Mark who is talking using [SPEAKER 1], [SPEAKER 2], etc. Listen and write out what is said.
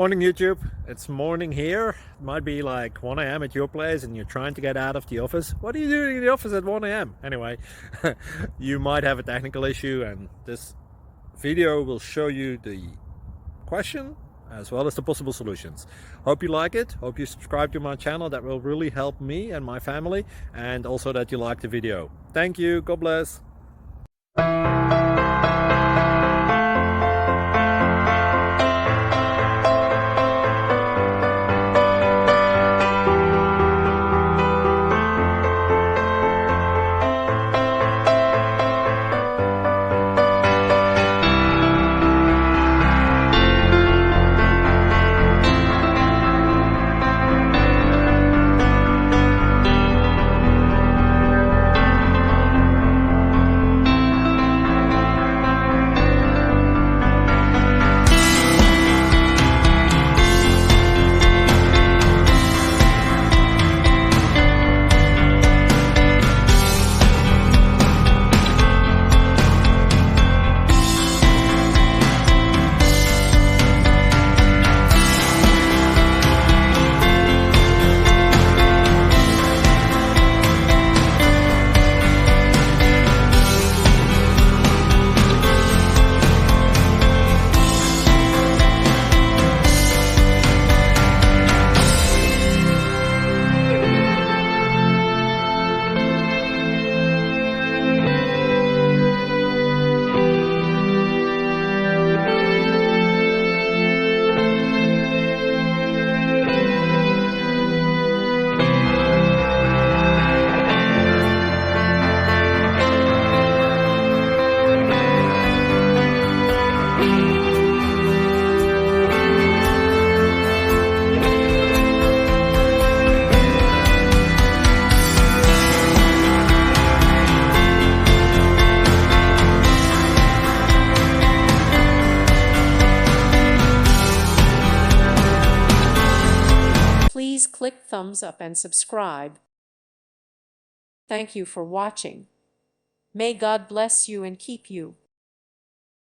[SPEAKER 1] Morning YouTube, it's morning here. It might be like 1 a.m. at your place and you're trying to get out of the office. What are you doing in the office at 1 a.m.? Anyway, you might have a technical issue and this video will show you the question as well as the possible solutions. Hope you like it, hope you subscribe to my channel. That will really help me and my family, and also that you like the video. Thank you, God bless.
[SPEAKER 2] Please click thumbs up and subscribe. Thank you for watching. May God bless you and keep you.